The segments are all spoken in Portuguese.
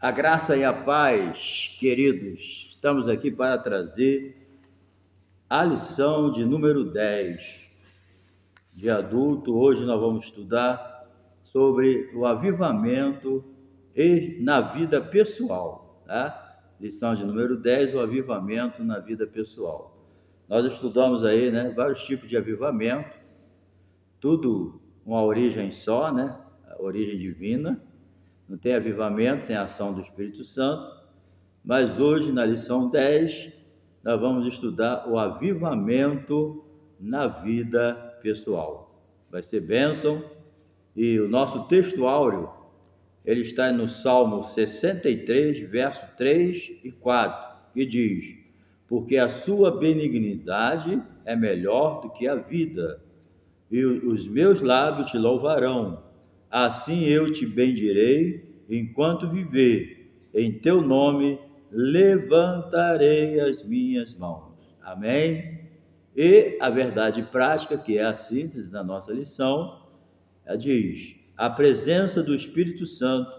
A graça e a paz, queridos, estamos aqui para trazer a lição de número 10 de adulto. Hoje nós vamos estudar sobre o avivamento na vida pessoal, tá? Lição de número 10, o avivamento na vida pessoal. Nós estudamos aí, vários tipos de avivamento, tudo uma origem só, a origem divina. Não tem avivamento sem a ação do Espírito Santo, mas hoje, na lição 10, nós vamos estudar o avivamento na vida pessoal. Vai ser bênção, e o nosso texto áureo, ele está no Salmo 63, verso 3 e 4, que diz: porque a sua benignidade é melhor do que a vida, e os meus lábios te louvarão. Assim eu te bendirei enquanto viver, em teu nome levantarei as minhas mãos. Amém? E a verdade prática, que é a síntese da nossa lição, ela diz: a presença do Espírito Santo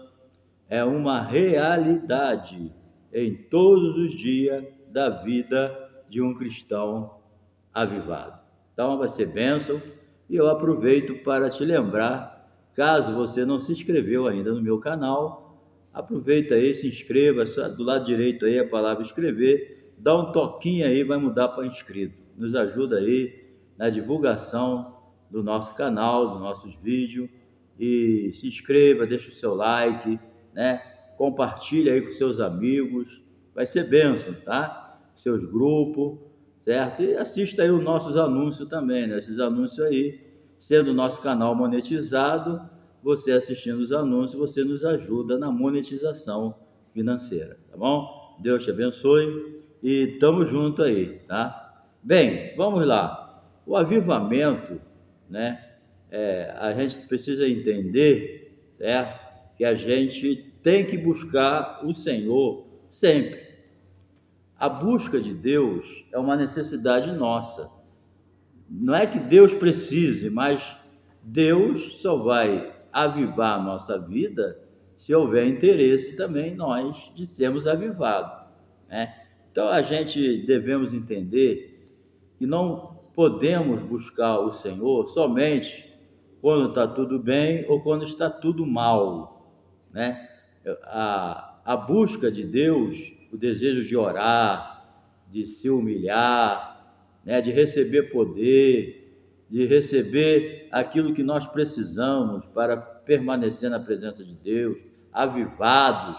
é uma realidade em todos os dias da vida de um cristão avivado. Então vai ser bênção, e eu aproveito para te lembrar, caso você não se inscreveu ainda no meu canal, aproveita aí, se inscreva, só do lado direito aí a palavra inscrever, dá um toquinho aí, vai mudar para inscrito. Nos ajuda aí na divulgação do nosso canal, dos nossos vídeos, e se inscreva, deixa o seu like, compartilha aí com seus amigos, vai ser bênção, tá? Seus grupos, certo? E assista aí os nossos anúncios também, esses anúncios aí, sendo o nosso canal monetizado, você assistindo os anúncios, você nos ajuda na monetização financeira, tá bom? Deus te abençoe e tamo junto aí, tá? Bem, vamos lá. O avivamento, a gente precisa entender, certo? Que a gente tem que buscar o Senhor sempre. A busca de Deus é uma necessidade nossa. Não é que Deus precise, mas Deus só vai avivar a nossa vida se houver interesse também nós de sermos avivados, Então a gente devemos entender que não podemos buscar o Senhor somente quando está tudo bem ou quando está tudo mal, A busca de Deus, o desejo de orar, de se humilhar, de receber poder, de receber aquilo que nós precisamos para permanecer na presença de Deus, avivados,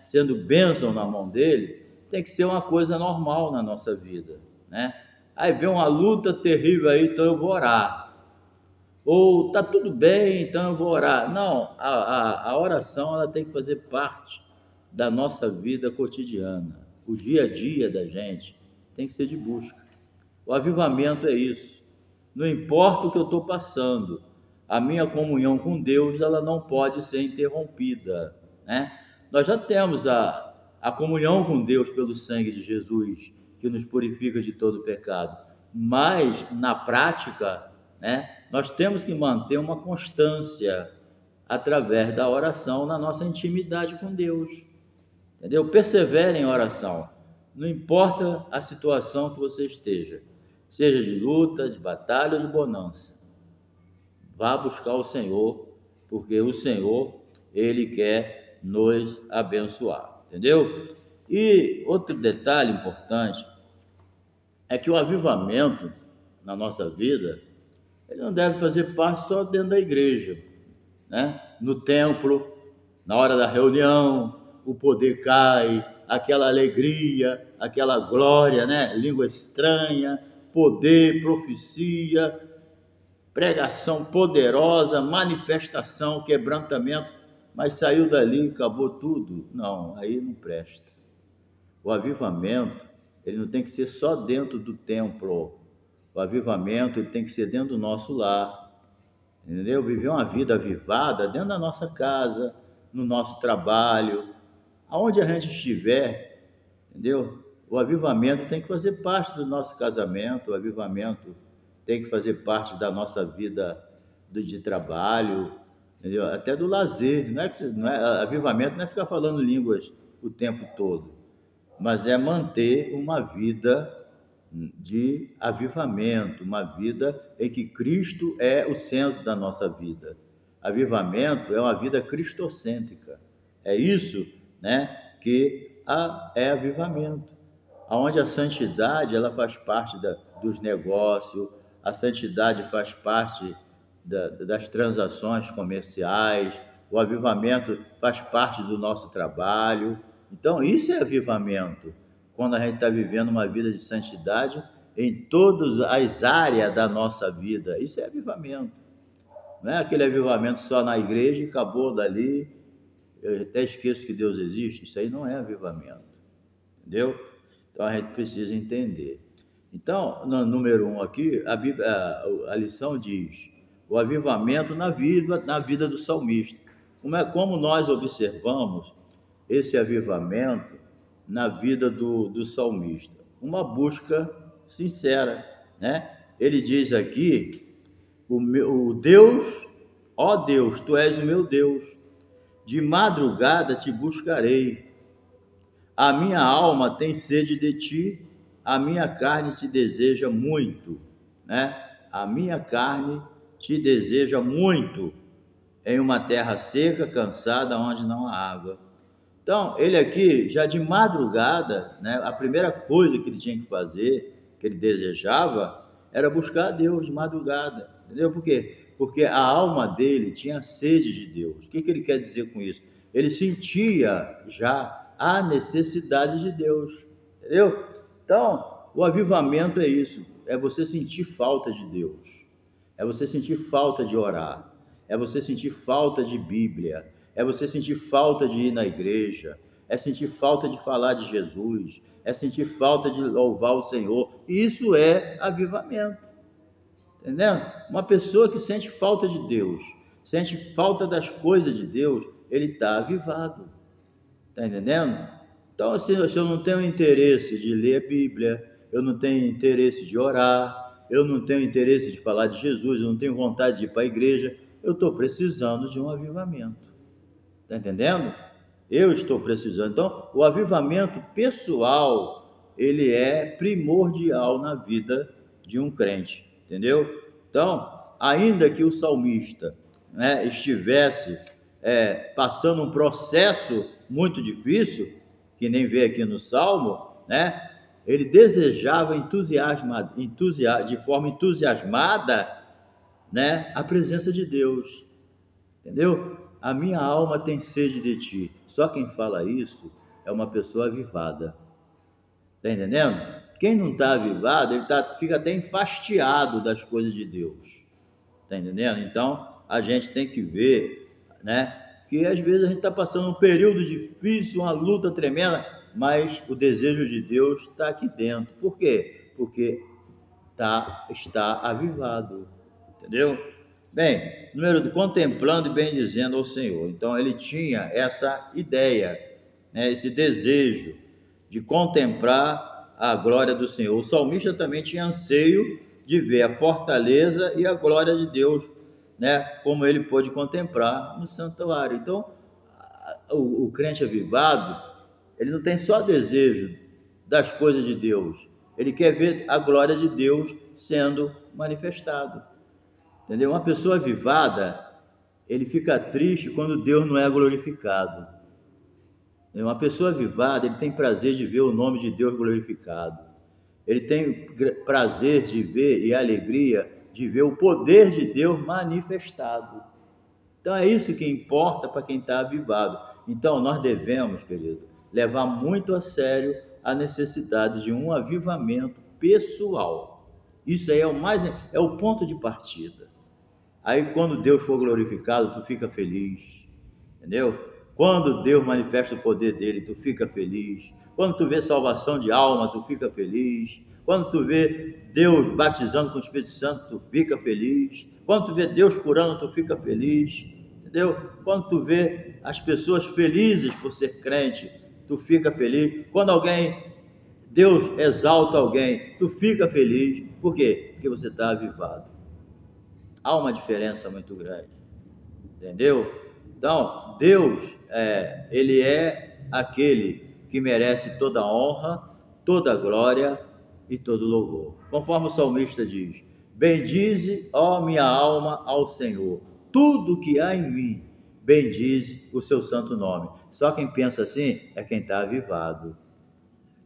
sendo bênção na mão dele, tem que ser uma coisa normal na nossa vida, Aí vem uma luta terrível aí, então eu vou orar. Ou tá tudo bem, então eu vou orar. Não, a oração ela tem que fazer parte da nossa vida cotidiana. O dia a dia da gente tem que ser de busca. O avivamento é isso. Não importa o que eu estou passando, a minha comunhão com Deus ela não pode ser interrompida, Nós já temos a comunhão com Deus pelo sangue de Jesus, que nos purifica de todo pecado. Mas, na prática, nós temos que manter uma constância através da oração na nossa intimidade com Deus. Entendeu? Persevere em oração. Não importa a situação que você esteja, seja de luta, de batalha ou de bonança. Vá buscar o Senhor, porque o Senhor, Ele quer nos abençoar. Entendeu? E outro detalhe importante é que o avivamento na nossa vida, ele não deve fazer parte só dentro da igreja, No templo, na hora da reunião, o poder cai, aquela alegria, aquela glória, Língua estranha, poder, profecia, pregação poderosa, manifestação, quebrantamento, mas saiu dali e acabou tudo. Não, aí não presta. O avivamento, ele não tem que ser só dentro do templo. O avivamento, ele tem que ser dentro do nosso lar, entendeu? Viver uma vida avivada dentro da nossa casa, no nosso trabalho, aonde a gente estiver, entendeu? O avivamento tem que fazer parte do nosso casamento, o avivamento tem que fazer parte da nossa vida de trabalho, entendeu? Até do lazer. Não é que avivamento não é ficar falando línguas o tempo todo, mas é manter uma vida de avivamento, uma vida em que Cristo é o centro da nossa vida. Avivamento é uma vida cristocêntrica. É isso, né, que é avivamento. Onde a santidade ela faz parte dos negócios, a santidade faz parte das transações comerciais, o avivamento faz parte do nosso trabalho. Então, isso é avivamento, quando a gente está vivendo uma vida de santidade em todas as áreas da nossa vida. Isso é avivamento. Não é aquele avivamento só na igreja e acabou dali, eu até esqueço que Deus existe. Isso aí não é avivamento, entendeu? Então a gente precisa entender. Então, no número 1 aqui, a lição diz: o avivamento na vida do salmista. Como nós observamos esse avivamento na vida do salmista? Uma busca sincera, né? Ele diz aqui: o Deus, ó Deus, tu és o meu Deus, de madrugada te buscarei. A minha alma tem sede de ti, a minha carne te deseja muito, né? A minha carne te deseja muito em uma terra seca, cansada, onde não há água. Então, ele aqui, já de madrugada, né, a primeira coisa que ele tinha que fazer, que ele desejava, era buscar a Deus de madrugada. Entendeu? Por quê? Porque a alma dele tinha sede de Deus. O que ele quer dizer com isso? Ele sentia já a necessidade de Deus. Entendeu? Então, o avivamento é isso. É você sentir falta de Deus. É você sentir falta de orar. É você sentir falta de Bíblia. É você sentir falta de ir na igreja. É sentir falta de falar de Jesus. É sentir falta de louvar o Senhor. Isso é avivamento. Entendeu? Uma pessoa que sente falta de Deus, sente falta das coisas de Deus, ele está avivado. Está entendendo? Então, assim, se eu não tenho interesse de ler a Bíblia, eu não tenho interesse de orar, eu não tenho interesse de falar de Jesus, eu não tenho vontade de ir para a igreja, eu estou precisando de um avivamento. Está entendendo? Eu estou precisando. Então, o avivamento pessoal, ele é primordial na vida de um crente. Entendeu? Então, ainda que o salmista, né, estivesse passando um processo muito difícil, que nem vê aqui no Salmo, né, ele desejava de forma entusiasmada, né, a presença de Deus. Entendeu? A minha alma tem sede de ti. Só quem fala isso é uma pessoa avivada. Está entendendo? Quem não está avivado, ele fica até enfastiado das coisas de Deus. Está entendendo? Então, a gente tem que ver, né, que às vezes a gente está passando um período difícil, uma luta tremenda, mas o desejo de Deus está aqui dentro. Por quê? Porque está avivado. Entendeu? Bem, contemplando e bendizendo ao Senhor. Então, ele tinha essa ideia, né, esse desejo de contemplar a glória do Senhor. O salmista também tinha anseio de ver a fortaleza e a glória de Deus, né, como ele pôde contemplar no santuário. Então, o crente avivado, ele não tem só desejo das coisas de Deus, ele quer ver a glória de Deus sendo manifestado. Entendeu? Uma pessoa avivada, ele fica triste quando Deus não é glorificado. Uma pessoa avivada, ele tem prazer de ver o nome de Deus glorificado. Ele tem prazer de ver e alegria de ver o poder de Deus manifestado. Então é isso que importa para quem está avivado. Então nós devemos, querido, levar muito a sério a necessidade de um avivamento pessoal. Isso aí é o ponto de partida. Aí quando Deus for glorificado, tu fica feliz, entendeu? Quando Deus manifesta o poder dele, tu fica feliz. Quando tu vê salvação de alma, tu fica feliz. Quando tu vê Deus batizando com o Espírito Santo, tu fica feliz. Quando tu vê Deus curando, tu fica feliz, entendeu? Quando tu vê as pessoas felizes por ser crente, tu fica feliz. Quando Deus exalta alguém, tu fica feliz. Por quê? Porque você está avivado. Há uma diferença muito grande. entendeu? Então, Deus, Ele é aquele que merece toda honra, toda glória e todo louvor. Conforme o salmista diz: bendize, ó minha alma, ao Senhor, tudo que há em mim, bendize o seu santo nome. Só quem pensa assim é quem está avivado.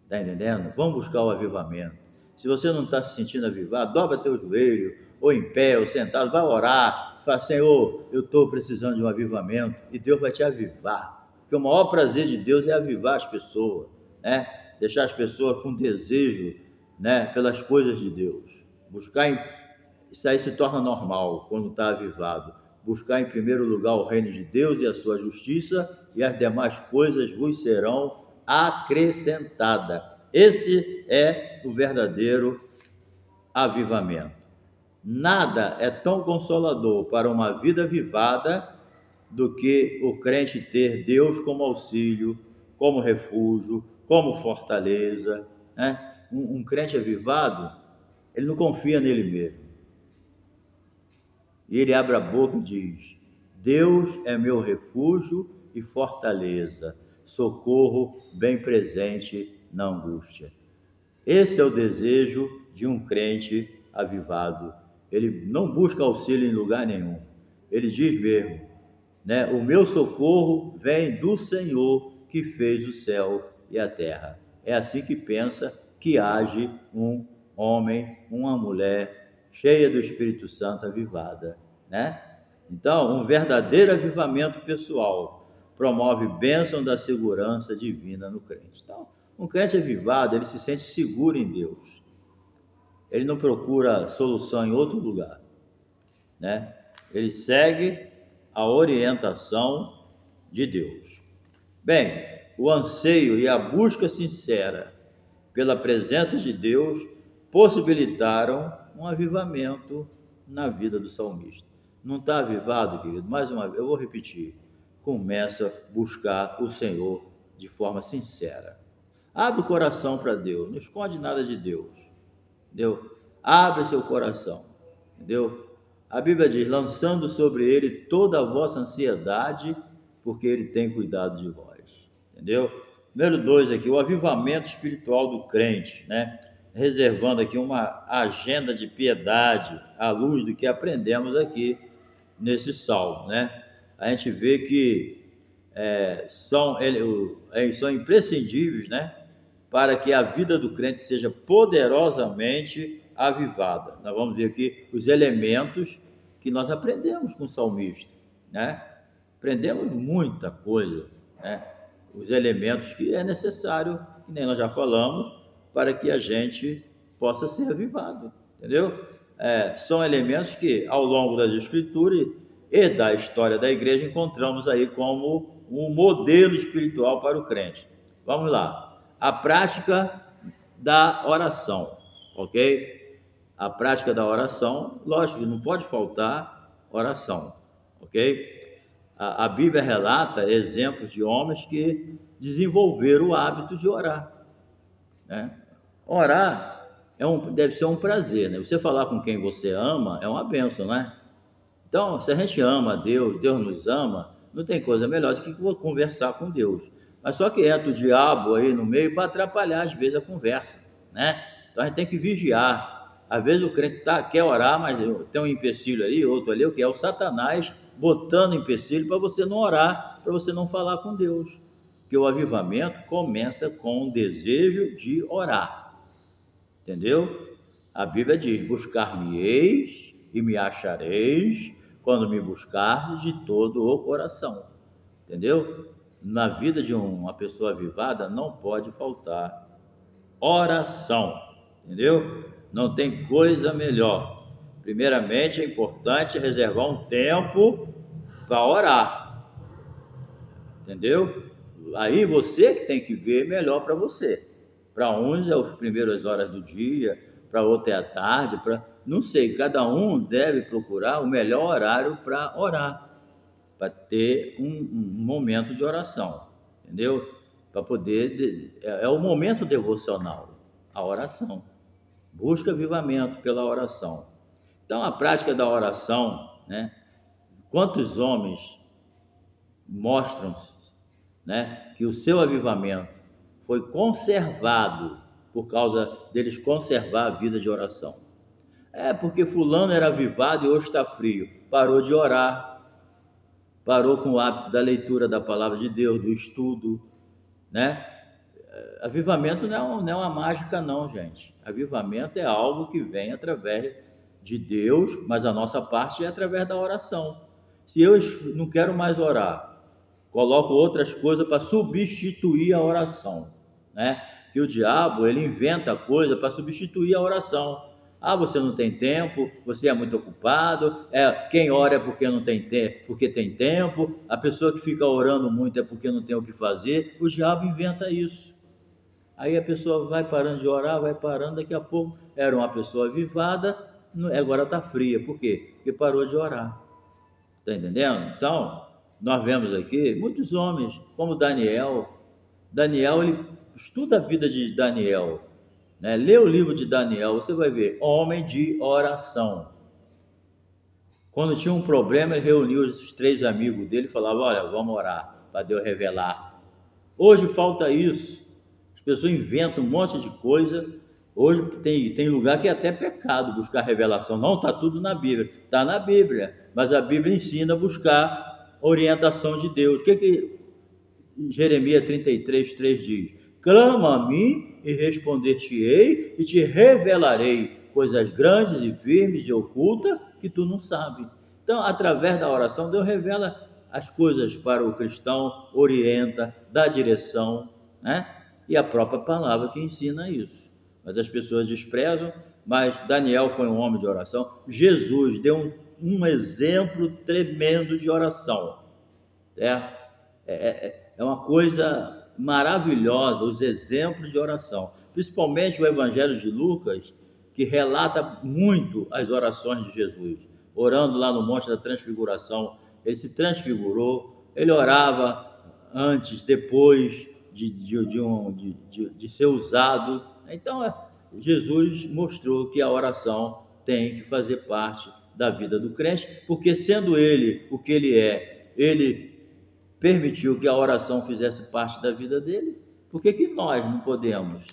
Está entendendo? Vamos buscar o avivamento. Se você não está se sentindo avivado, dobra teu joelho, ou em pé, ou sentado, vai orar, fala: Senhor, eu estou precisando de um avivamento, e Deus vai te avivar. Porque o maior prazer de Deus é avivar as pessoas, né? Deixar as pessoas com desejo, né, pelas coisas de Deus. Isso aí se torna normal quando está avivado. Buscar em primeiro lugar o reino de Deus e a sua justiça, e as demais coisas vos serão acrescentadas. Esse é o verdadeiro avivamento. Nada é tão consolador para uma vida avivada do que o crente ter Deus como auxílio, como refúgio, como fortaleza, né? Um crente avivado, ele não confia nele mesmo. E ele abre a boca e diz: Deus é meu refúgio e fortaleza, socorro bem presente na angústia. Esse é o desejo de um crente avivado. Ele não busca auxílio em lugar nenhum. Ele diz mesmo, né? O meu socorro vem do Senhor que fez o céu e a terra. É assim que pensa, que age um homem, uma mulher cheia do Espírito Santo, avivada, né? Então, um verdadeiro avivamento pessoal promove bênção da segurança divina no crente. Então, um crente avivado, ele se sente seguro em Deus. Ele não procura solução em outro lugar, né? Ele segue a orientação de Deus. Bem, o anseio e a busca sincera pela presença de Deus possibilitaram um avivamento na vida do salmista. Não está avivado, querido? Mais uma vez, eu vou repetir. Começa a buscar o Senhor de forma sincera. Abre o coração para Deus, não esconde nada de Deus, entendeu? Abre seu coração, entendeu? A Bíblia diz: lançando sobre ele toda a vossa ansiedade, porque ele tem cuidado de vós, entendeu? Número 2 aqui, o avivamento espiritual do crente, né? Reservando aqui uma agenda de piedade à luz do que aprendemos aqui nesse salmo, né? A gente vê que são imprescindíveis, né? Para que a vida do crente seja poderosamente avivada. Nós vamos ver aqui os elementos que nós aprendemos com o salmista, né? Aprendemos muita coisa, né? Os elementos que é necessário, que nem nós já falamos, para que a gente possa ser avivado, entendeu? São elementos que, ao longo das Escrituras e da história da igreja, encontramos aí como um modelo espiritual para o crente. Vamos lá. A prática da oração, ok? A prática da oração, lógico que não pode faltar oração, ok? A Bíblia relata exemplos de homens que desenvolveram o hábito de orar, né? Orar deve ser um prazer, né? Você falar com quem você ama é uma bênção, né? Então, se a gente ama a Deus, Deus nos ama, não tem coisa melhor do que conversar com Deus. Mas só que entra o diabo aí no meio para atrapalhar, às vezes, a conversa, né? Então, a gente tem que vigiar. Às vezes o crente quer orar, mas tem um empecilho ali, outro ali, o que é o Satanás botando empecilho para você não orar, para você não falar com Deus. Porque o avivamento começa com o desejo de orar, entendeu? A Bíblia diz: buscar-me-eis e me achareis quando me buscardes de todo o coração, entendeu? Na vida de uma pessoa avivada não pode faltar oração, entendeu? Não tem coisa melhor. Primeiramente, é importante reservar um tempo para orar, entendeu? Aí você que tem que ver melhor para você. Para uns é as primeiras horas do dia, para outro é à tarde, não sei, cada um deve procurar o melhor horário para orar, para ter um momento de oração, entendeu? Para poder, é o momento devocional, a oração. Busca avivamento pela oração. Então, a prática da oração, né, Quantos homens mostram, né, que o seu avivamento foi conservado por causa deles conservar a vida de oração? É porque fulano era avivado e hoje está frio. Parou de orar, parou com o hábito da leitura da palavra de Deus, do estudo, né? Avivamento não é uma mágica não, gente. Avivamento é algo que vem através de Deus, mas a nossa parte é através da oração. Se eu não quero mais orar, coloco outras coisas para substituir a oração, né? Que o diabo, ele inventa coisa para substituir a oração. Ah, você não tem tempo, você é muito ocupado, quem ora é porque não tem tempo, porque tem tempo, a pessoa que fica orando muito é porque não tem o que fazer. O diabo inventa isso. Aí a pessoa vai parando de orar, vai parando, daqui a pouco era uma pessoa avivada, agora está fria. Por quê? Porque parou de orar. Está entendendo? Então, nós vemos aqui muitos homens, como Daniel. Daniel, ele estuda a vida de Daniel, né? Lê o livro de Daniel, você vai ver, homem de oração. Quando tinha um problema, ele reuniu os 3 amigos dele e falava: olha, vamos orar para Deus revelar. Hoje falta isso. As pessoas inventam um monte de coisa. Hoje tem lugar que é até pecado buscar revelação. Não está tudo na Bíblia. Está na Bíblia, mas a Bíblia ensina a buscar orientação de Deus. O que Jeremias 33:3 diz? Clama a mim e responder-te-ei e te revelarei coisas grandes e firmes e ocultas que tu não sabes. Então, através da oração, Deus revela as coisas para o cristão, orienta, dá direção, né? E a própria palavra que ensina isso. Mas as pessoas desprezam, mas Daniel foi um homem de oração. Jesus deu um exemplo tremendo de oração. É uma coisa maravilhosa os exemplos de oração. Principalmente o Evangelho de Lucas, que relata muito as orações de Jesus. Orando lá no Monte da Transfiguração, ele se transfigurou, ele orava antes, depois de ser usado. Então, Jesus mostrou que a oração tem que fazer parte da vida do crente, porque sendo ele o que ele é, ele permitiu que a oração fizesse parte da vida dele. Por que nós não podemos,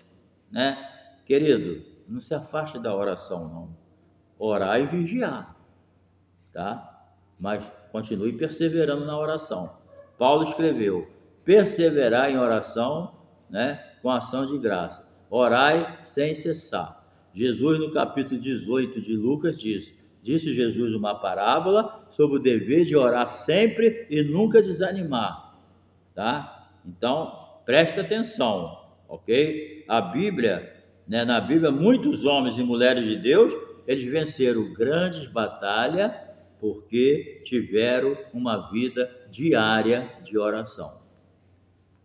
né? Querido, não se afaste da oração, não. Orar e vigiar, tá? Mas continue perseverando na oração. Paulo escreveu: perseverar em oração, né, com ação de graça. Orai sem cessar. Jesus, no capítulo 18 de Lucas, disse Jesus uma parábola sobre o dever de orar sempre e nunca desanimar, tá? Então, presta atenção, ok? A Bíblia, né, na Bíblia, muitos homens e mulheres de Deus, eles venceram grandes batalhas porque tiveram uma vida diária de oração.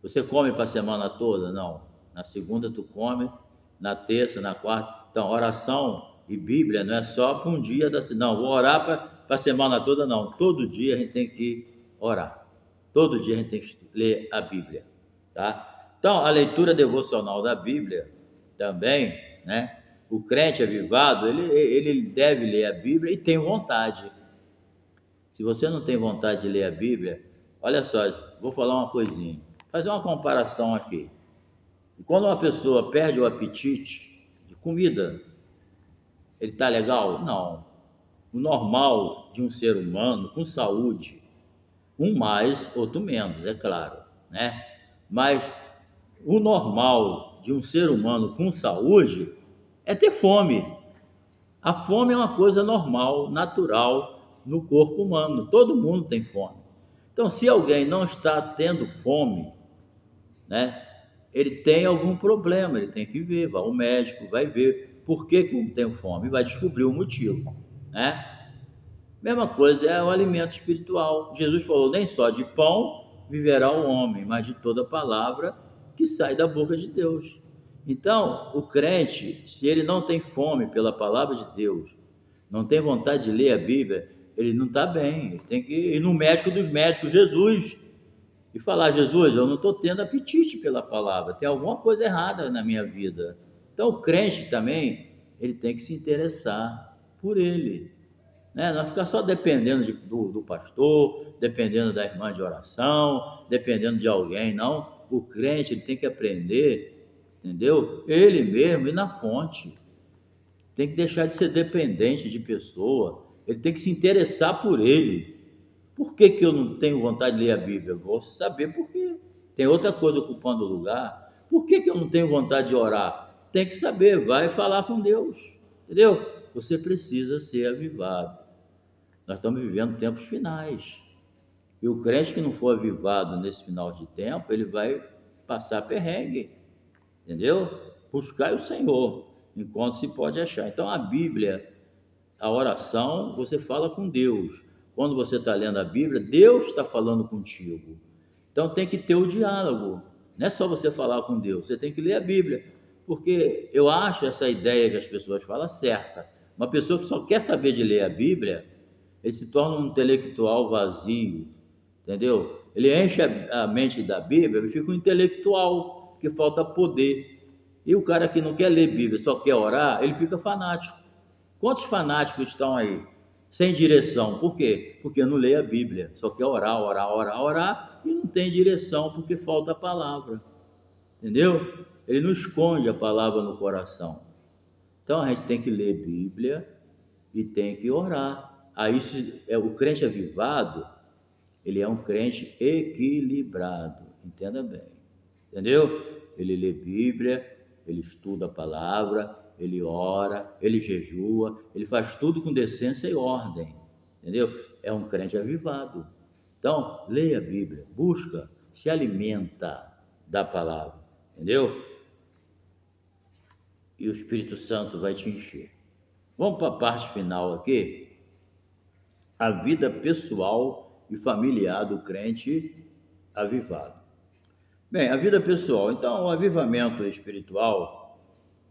Você come para a semana toda? Não. Na segunda tu come, na terça, na quarta. Então, oração e Bíblia não é só para um dia da semana. Não, vou orar para a semana toda, não. Todo dia a gente tem que orar. Todo dia a gente tem que ler a Bíblia, tá? Então, a leitura devocional da Bíblia também, né? O crente avivado, ele deve ler a Bíblia e tem vontade. Se você não tem vontade de ler a Bíblia, olha só, vou falar uma coisinha. Fazer uma comparação aqui. Quando uma pessoa perde o apetite de comida, ele está legal? Não. O normal de um ser humano com saúde, um mais, outro menos, é claro, né? Mas o normal de um ser humano com saúde é ter fome. A fome é uma coisa normal, natural no corpo humano. Todo mundo tem fome. Então, se alguém não está tendo fome, né, ele tem algum problema, ele tem que ver, vai ao médico, vai ver por que não tem fome, vai descobrir o motivo, né? Mesma coisa é o alimento espiritual. Jesus falou: nem só de pão viverá o homem, mas de toda palavra que sai da boca de Deus. Então, o crente, se ele não tem fome pela palavra de Deus, não tem vontade de ler a Bíblia, ele não está bem. Ele tem que ir no médico dos médicos, Jesus, e falar: Jesus, eu não estou tendo apetite pela palavra, tem alguma coisa errada na minha vida. Então, o crente também, ele tem que se interessar por ele. né? Não ficar só dependendo do pastor, dependendo da irmã de oração, dependendo de alguém, não. O crente ele tem que aprender, entendeu? Ele mesmo ir na fonte. Tem que deixar de ser dependente de pessoa. Ele tem que se interessar por ele. Por que que eu não tenho vontade de ler a Bíblia? Vou saber por quê. Tem outra coisa ocupando o lugar. Por que que eu não tenho vontade de orar? Tem que saber, vai falar com Deus. Entendeu? Você precisa ser avivado. Nós estamos vivendo tempos finais. E o crente que não for avivado nesse final de tempo, ele vai passar perrengue. Entendeu? Buscai o Senhor, enquanto se pode achar. Então a Bíblia, a oração, você fala com Deus. Quando você está lendo a Bíblia, Deus está falando contigo. Então tem que ter o diálogo. Não é só você falar com Deus, você tem que ler a Bíblia. Porque eu acho essa ideia que as pessoas falam certa. Uma pessoa que só quer saber de ler a Bíblia, ele se torna um intelectual vazio, entendeu? Ele enche a mente da Bíblia e fica um intelectual, que falta poder. E o cara que não quer ler Bíblia, só quer orar, ele fica fanático. Quantos fanáticos estão aí? Sem direção. Por quê? Porque não lê a Bíblia. Só quer orar, orar, orar, orar e não tem direção porque falta a palavra. Entendeu? Ele não esconde a palavra no coração. Então a gente tem que ler Bíblia e tem que orar. Aí o crente avivado, ele é um crente equilibrado. Entenda bem. Entendeu? Ele lê Bíblia, ele estuda a palavra, ele ora, ele jejua, ele faz tudo com decência e ordem, entendeu? É um crente avivado. Então, leia a Bíblia, busca, se alimenta da palavra, entendeu? E o Espírito Santo vai te encher. Vamos para a parte final aqui, a vida pessoal e familiar do crente avivado. Bem, a vida pessoal, então o avivamento espiritual,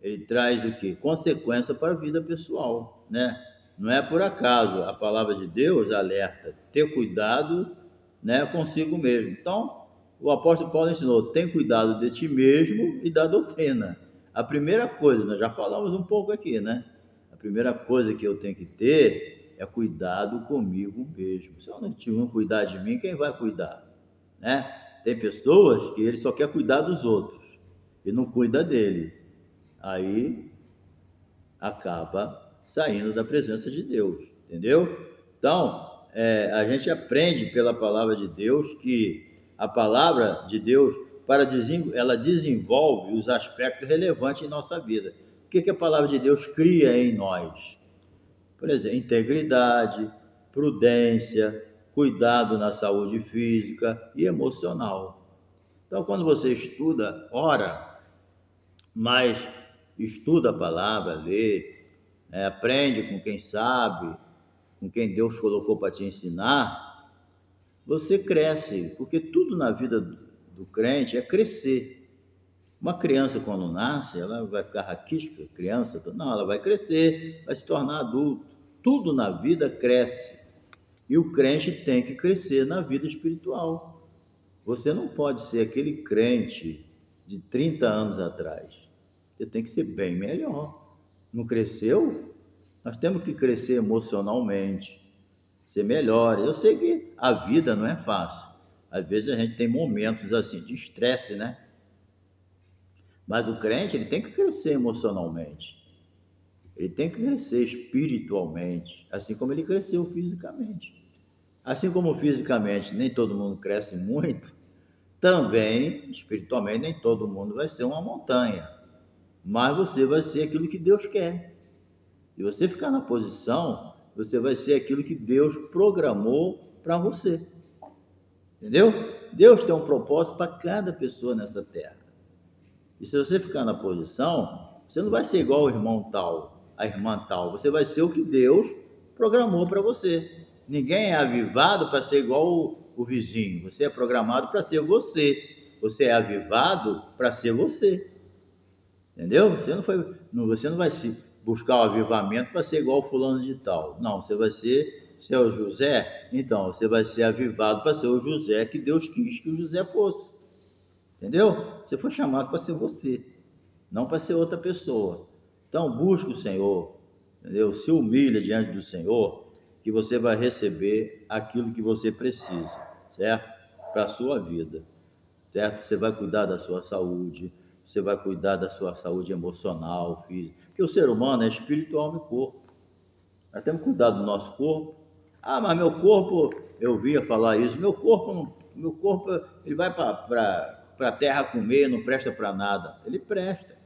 ele traz o quê? Consequência para a vida pessoal, né? Não é por acaso, a palavra de Deus alerta, ter cuidado, né, consigo mesmo. Então, o apóstolo Paulo ensinou, tem cuidado de ti mesmo e da doutrina. A primeira coisa, nós já falamos um pouco aqui, né? A primeira coisa que eu tenho que ter é cuidado comigo mesmo. Se eu não cuidar de mim, quem vai cuidar, né? Tem pessoas que ele só quer cuidar dos outros e não cuida dele. Aí acaba saindo da presença de Deus, entendeu? Então, a gente aprende pela palavra de Deus que a palavra de Deus, ela desenvolve os aspectos relevantes em nossa vida. O que a palavra de Deus cria em nós? Por exemplo, integridade, prudência, cuidado na saúde física e emocional. Então, quando você estuda, ora, mas estuda a palavra, lê, aprende com quem sabe, com quem Deus colocou para te ensinar, você cresce, porque tudo na vida do crente é crescer. Uma criança, quando nasce, ela vai ficar raquítica, criança? Não, ela vai crescer, vai se tornar adulto. Tudo na vida cresce. E o crente tem que crescer na vida espiritual. Você não pode ser aquele crente de 30 anos atrás. Você tem que ser bem melhor. Não cresceu? Nós temos que crescer emocionalmente, ser melhor. Eu sei que a vida não é fácil. Às vezes a gente tem momentos assim de estresse, né? Mas o crente, ele tem que crescer emocionalmente. Ele tem que crescer espiritualmente, assim como ele cresceu fisicamente. Assim como fisicamente nem todo mundo cresce muito, também espiritualmente nem todo mundo vai ser uma montanha. Mas você vai ser aquilo que Deus quer. Se você ficar na posição, você vai ser aquilo que Deus programou para você. Entendeu? Deus tem um propósito para cada pessoa nessa terra. E se você ficar na posição, você não vai ser igual o irmão tal, a irmã tal. Você vai ser o que Deus programou para você. Ninguém é avivado para ser igual o vizinho. Você é programado para ser você. Você é avivado para ser você. Entendeu? Você não vai se buscar o avivamento para ser igual o fulano de tal. Não, você vai ser, se é o José, então você vai ser avivado para ser o José que Deus quis que o José fosse. Entendeu? Você foi chamado para ser você, não para ser outra pessoa. Então, busque o Senhor, entendeu? Se humilha diante do Senhor que você vai receber aquilo que você precisa, certo? Para a sua vida, certo? Você vai cuidar da sua saúde, você vai cuidar da sua saúde emocional, física, porque o ser humano é espírito, alma e corpo. Nós temos que cuidar do nosso corpo. Ah, mas meu corpo, eu via falar isso, meu corpo ele vai para a terra comer, não presta para nada. Ele presta.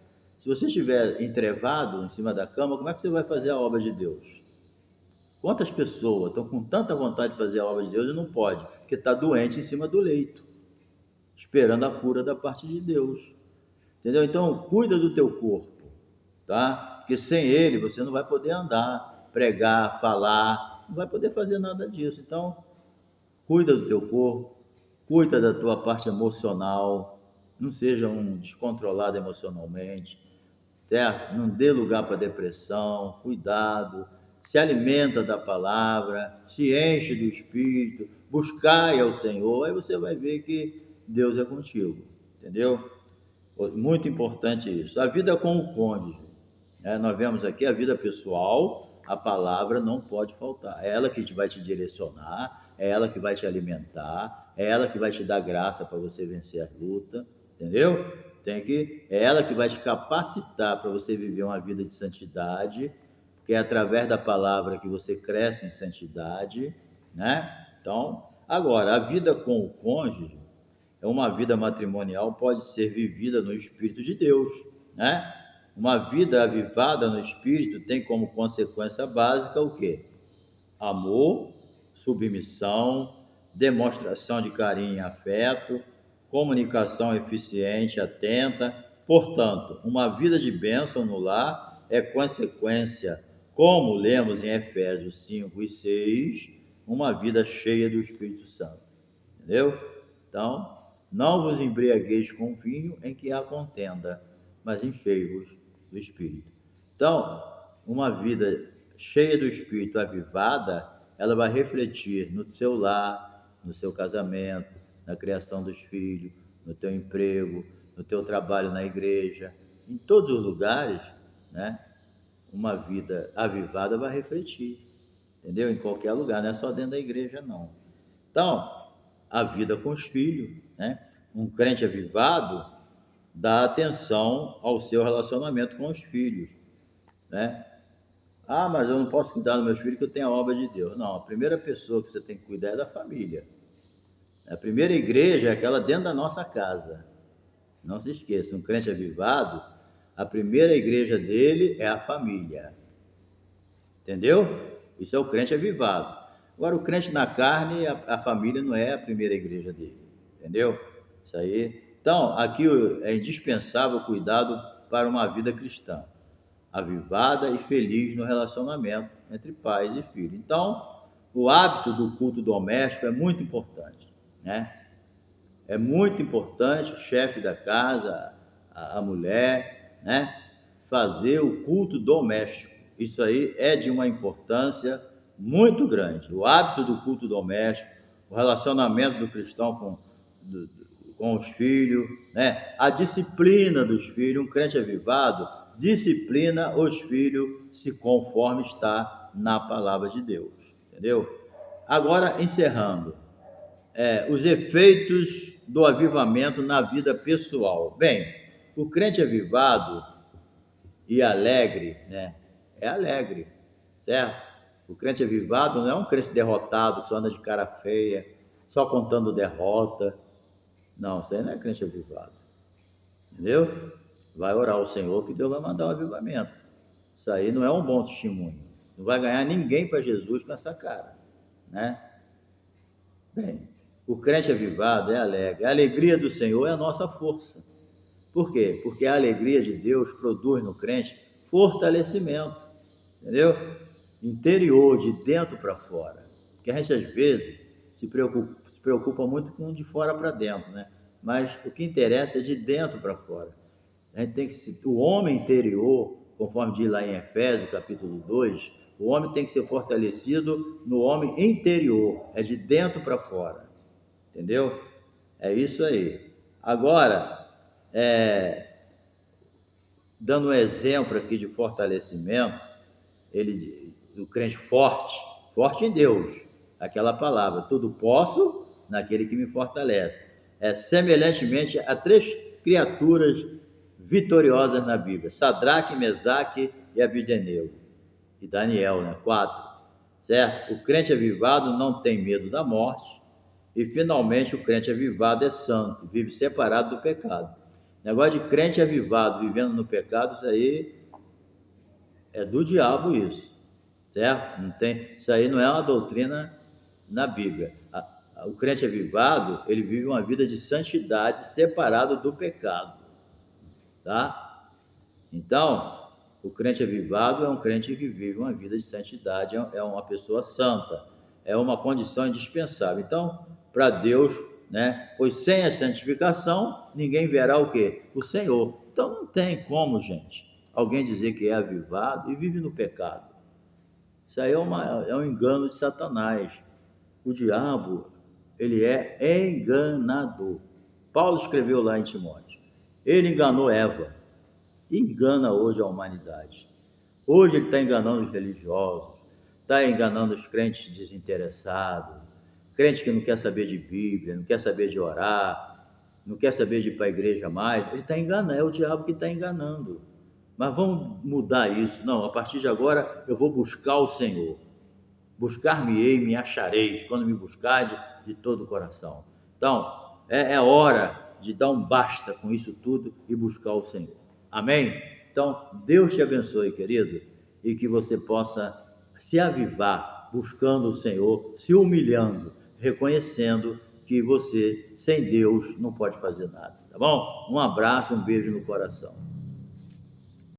Se você estiver entrevado em cima da cama, como é que você vai fazer a obra de Deus? Quantas pessoas estão com tanta vontade de fazer a obra de Deus e não pode, porque está doente em cima do leito, esperando a cura da parte de Deus. Entendeu? Então, cuida do teu corpo, tá? Porque sem ele você não vai poder andar, pregar, falar, não vai poder fazer nada disso. Então, cuida do teu corpo, cuida da tua parte emocional, não seja um descontrolado emocionalmente, certo? Não dê lugar para depressão, cuidado, se alimenta da palavra, se enche do Espírito, buscai ao Senhor, aí você vai ver que Deus é contigo, entendeu? Muito importante isso. A vida com o cônjuge, né? Nós vemos aqui a vida pessoal, a palavra não pode faltar. É ela que vai te direcionar, é ela que vai te alimentar, é ela que vai te dar graça para você vencer a luta, entendeu? É ela que vai te capacitar para você viver uma vida de santidade, porque é através da palavra que você cresce em santidade, né? Então, agora, a vida com o cônjuge, uma vida matrimonial pode ser vivida no Espírito de Deus, né? Uma vida avivada no Espírito tem como consequência básica o quê? Amor, submissão, demonstração de carinho e afeto, comunicação eficiente, atenta. Portanto, uma vida de bênção no lar é consequência, como lemos em Efésios 5 e 6, uma vida cheia do Espírito Santo. Entendeu? Então, não vos embriagueis com vinho em que há contenda, mas enchei-vos do Espírito. Então, uma vida cheia do Espírito, avivada, ela vai refletir no seu lar, no seu casamento, na criação dos filhos, no teu emprego, no teu trabalho na igreja, em todos os lugares, né? Uma vida avivada vai refletir, entendeu? Em qualquer lugar, não é só dentro da igreja, não. Então, a vida com os filhos, né? Um crente avivado dá atenção ao seu relacionamento com os filhos, né? Ah, mas eu não posso cuidar dos meus filhos porque eu tenho a obra de Deus. Não, a primeira pessoa que você tem que cuidar é da família. A primeira igreja é aquela dentro da nossa casa. Não se esqueça, um crente avivado, a primeira igreja dele é a família. Entendeu? Isso é o crente avivado. Agora, o crente na carne, a família não é a primeira igreja dele. Entendeu? Isso aí. Então, aqui é indispensável o cuidado para uma vida cristã, avivada e feliz no relacionamento entre pais e filhos. Então, o hábito do culto doméstico é muito importante, né? É muito importante o chefe da casa, a mulher, né? Fazer o culto doméstico. Isso aí é de uma importância muito grande. O hábito do culto doméstico, o relacionamento do cristão com os filhos, né? A disciplina dos filhos, um crente avivado disciplina os filhos se conforme está na palavra de Deus, entendeu? Agora, encerrando, os efeitos do avivamento na vida pessoal. Bem, o crente avivado e alegre, né? É alegre, certo? O crente avivado não é um crente derrotado que só anda de cara feia, só contando derrota. Não, isso aí não é crente avivado. Entendeu? Vai orar ao Senhor que Deus vai mandar o avivamento. Isso aí não é um bom testemunho. Não vai ganhar ninguém para Jesus com essa cara, né? Bem, o crente avivado é alegre. A alegria do Senhor é a nossa força. Por quê? Porque a alegria de Deus produz no crente fortalecimento, entendeu? Interior, de dentro para fora. Porque a gente, às vezes, se preocupa muito com de fora para dentro, né? Mas o que interessa é de dentro para fora. A gente tem que o homem interior, conforme diz lá em Efésios, capítulo 2, o homem tem que ser fortalecido no homem interior, é de dentro para fora, entendeu? É isso aí. Agora, dando um exemplo aqui de fortalecimento, o crente forte, forte em Deus, aquela palavra, tudo posso naquele que me fortalece. É semelhantemente a três criaturas vitoriosas na Bíblia: Sadraque, Mesaque e Abednego. E Daniel, né? 4. Certo? O crente avivado não tem medo da morte. E finalmente o crente avivado é santo, vive separado do pecado. Negócio de crente avivado vivendo no pecado, isso aí é do diabo isso. Certo? Não tem, isso aí não é uma doutrina na Bíblia. O crente avivado, ele vive uma vida de santidade separado do pecado. Tá? Então, o crente avivado é um crente que vive uma vida de santidade, é uma pessoa santa, é uma condição indispensável. Então, para Deus, né? Pois sem a santificação, ninguém verá o quê? O Senhor. Então, não tem como, gente, alguém dizer que é avivado e vive no pecado. Isso aí é um engano de Satanás. O diabo, ele é enganador. Paulo escreveu lá em Timóteo. Ele enganou Eva. Engana hoje a humanidade. Hoje ele está enganando os religiosos, está enganando os crentes desinteressados, crente que não quer saber de Bíblia, não quer saber de orar, não quer saber de ir para a igreja mais. Ele está enganando, é o diabo que está enganando. Mas vamos mudar isso. Não, a partir de agora eu vou buscar o Senhor. Buscar-me-ei, me achareis, quando me buscardes de todo o coração. Então, é hora de dar um basta com isso tudo e buscar o Senhor. Amém? Então, Deus te abençoe, querido, e que você possa se avivar buscando o Senhor, se humilhando, reconhecendo que você, sem Deus, não pode fazer nada. Tá bom? Um abraço, um beijo no coração.